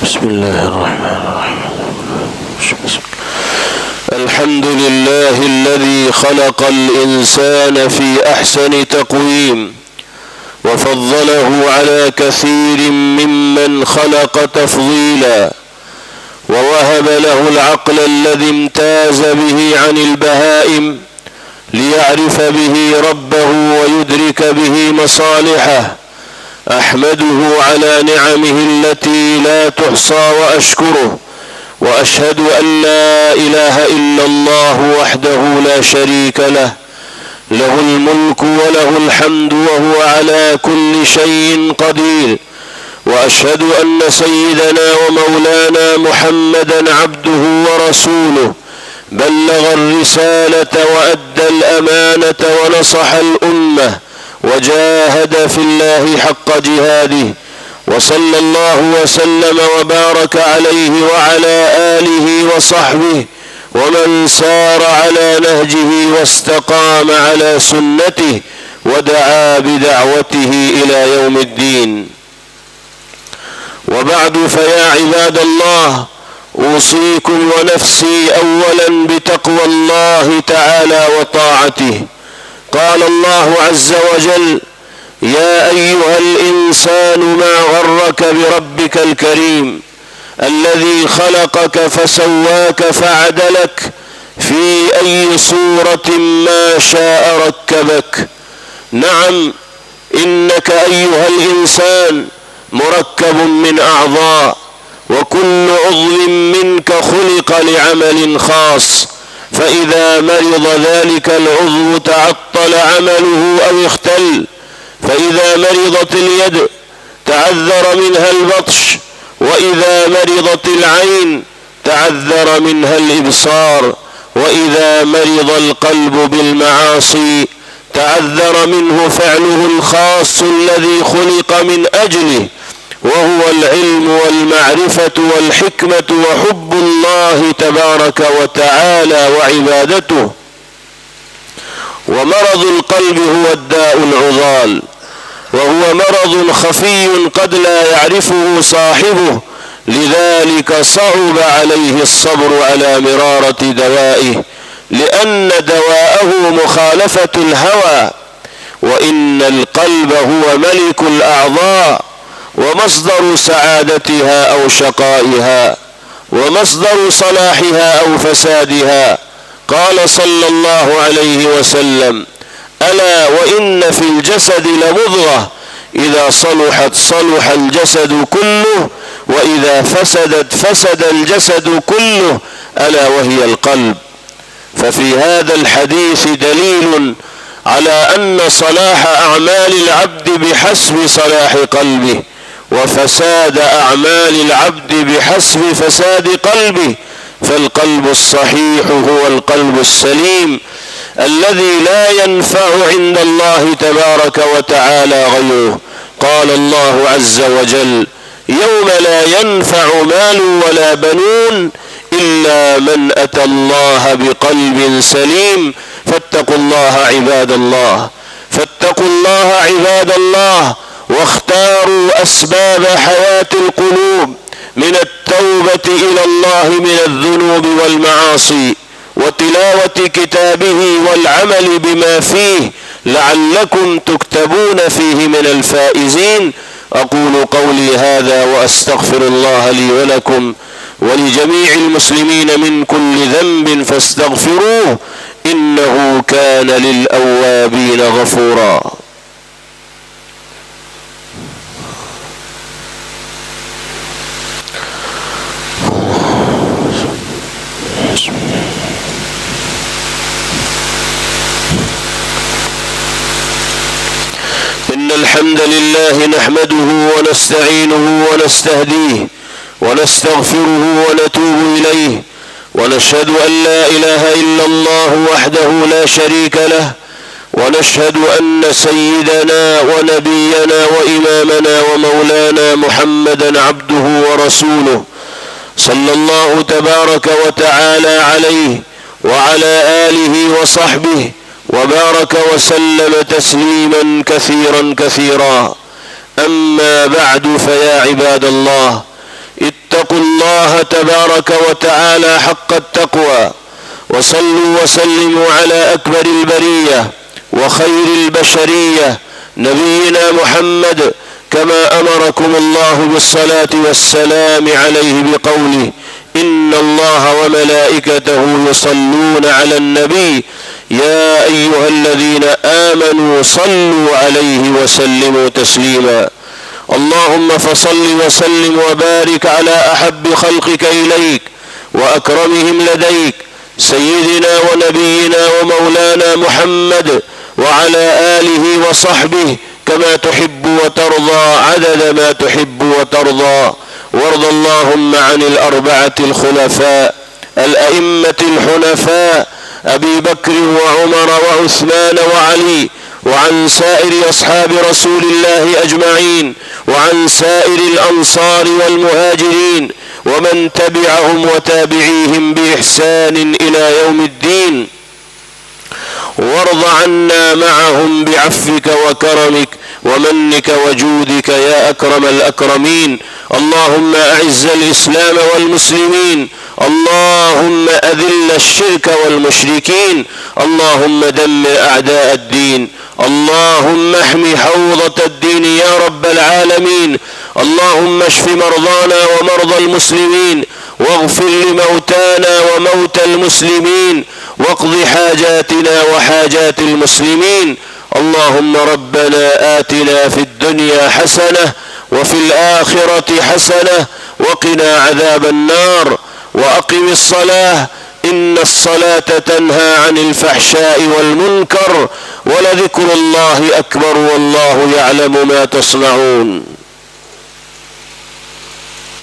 بسم الله الرحمن الرحيم. الحمد لله الذي خلق الإنسان في أحسن تقويم وفضله على كثير ممن خلق تفضيلا، ووهب له العقل الذي امتاز به عن البهائم ليعرف به ربه ويدرك به مصالحه. أحمده على نعمه التي لا تحصى وأشكره، وأشهد أن لا إله إلا الله وحده لا شريك له، له الملك وله الحمد وهو على كل شيء قدير. وأشهد أن سيدنا ومولانا محمدا عبده ورسوله، بلغ الرسالة وأدى الأمانة ونصح الأمة وجاهد في الله حق جهاده، وصلى الله وسلم وبارك عليه وعلى آله وصحبه ومن سار على نهجه واستقام على سنته ودعا بدعوته إلى يوم الدين. وبعد، فيا عباد الله، أوصيكم ونفسي أولا بتقوى الله تعالى وطاعته. قال الله عز وجل: يا أيها الإنسان ما غرك بربك الكريم الذي خلقك فسواك فعدلك في أي صورة ما شاء ركبك. نعم، إنك أيها الإنسان مركب من أعضاء، وكل عضو منك خلق لعمل خاص، فإذا مرض ذلك العضو تعطل عمله أو اختل. فإذا مرضت اليد تعذر منها البطش، وإذا مرضت العين تعذر منها الإبصار، وإذا مرض القلب بالمعاصي تعذر منه فعله الخاص الذي خلق من أجله، وهو العلم والمعرفة والحكمة وحب الله تبارك وتعالى وعبادته. ومرض القلب هو الداء العضال، وهو مرض خفي قد لا يعرفه صاحبه، لذلك صعب عليه الصبر على مرارة دوائه، لأن دواءه مخالفة الهوى. وإن القلب هو ملك الأعضاء، ومصدر سعادتها أو شقائها، ومصدر صلاحها أو فسادها. قال صلى الله عليه وسلم: ألا وإن في الجسد لمضغة إذا صلحت صلح الجسد كله، وإذا فسدت فسد الجسد كله، ألا وهي القلب. ففي هذا الحديث دليل على أن صلاح أعمال العبد بحسب صلاح قلبه، وفساد أعمال العبد بحسب فساد قلبه. فالقلب الصحيح هو القلب السليم الذي لا ينفع عند الله تبارك وتعالى غيره. قال الله عز وجل: يوم لا ينفع مال ولا بنون إلا من أتى الله بقلب سليم. فاتقوا الله عباد الله، فاتقوا الله عباد الله، واختاروا أسباب حياة القلوب من التوبة إلى الله من الذنوب والمعاصي، وتلاوة كتابه والعمل بما فيه، لعلكم تكتبون فيه من الفائزين. أقول قولي هذا وأستغفر الله لي ولكم ولجميع المسلمين من كل ذنب فاستغفروه، إنه كان للأوابين غفورا. إن الحمد لله نحمده ونستعينه ونستهديه ونستغفره ونتوب إليه، ونشهد أن لا إله إلا الله وحده لا شريك له، ونشهد أن سيدنا ونبينا وإمامنا ومولانا محمدا عبده ورسوله، صلى الله تبارك وتعالى عليه وعلى آله وصحبه، وبارك وسلم تسليما كثيرا كثيرا. أما بعد، فيا عباد الله، اتقوا الله تبارك وتعالى حق التقوى، وصلوا وسلموا على أكبر البرية وخير البشرية نبينا محمد، كما أمركم الله بالصلاة والسلام عليه بقوله: إن الله وملائكته يصلون على النبي يا أيها الذين آمنوا صلوا عليه وسلموا تسليما. اللهم فصل وسلم وبارك على أحب خلقك إليك وأكرمهم لديك، سيدنا ونبينا ومولانا محمد، وعلى آله وصحبه كما تحب وترضى عدد ما تحب وترضى. وارض اللهم عن الأربعة الخلفاء الأئمة الحنفاء أبي بكر وعمر وعثمان وعلي، وعن سائر أصحاب رسول الله أجمعين، وعن سائر الأنصار والمهاجرين، ومن تبعهم وتابعيهم بإحسان إلى يوم الدين. وارض عنا معهم بعفوك وكرمك ومنك وجودك يا أكرم الأكرمين. اللهم أعز الإسلام والمسلمين، اللهم أذل الشرك والمشركين، اللهم دمر أعداء الدين، اللهم احمي حوضة الدين يا رب العالمين. اللهم اشف مرضانا ومرضى المسلمين، واغفر لموتانا وموتى المسلمين، واقض حاجاتنا وحاجات المسلمين. اللهم ربنا آتنا في الدنيا حسنة وفي الآخرة حسنة وقنا عذاب النار. وأقم الصلاة، إن الصلاة تنهى عن الفحشاء والمنكر، ولذكر الله أكبر والله يعلم ما تصنعون.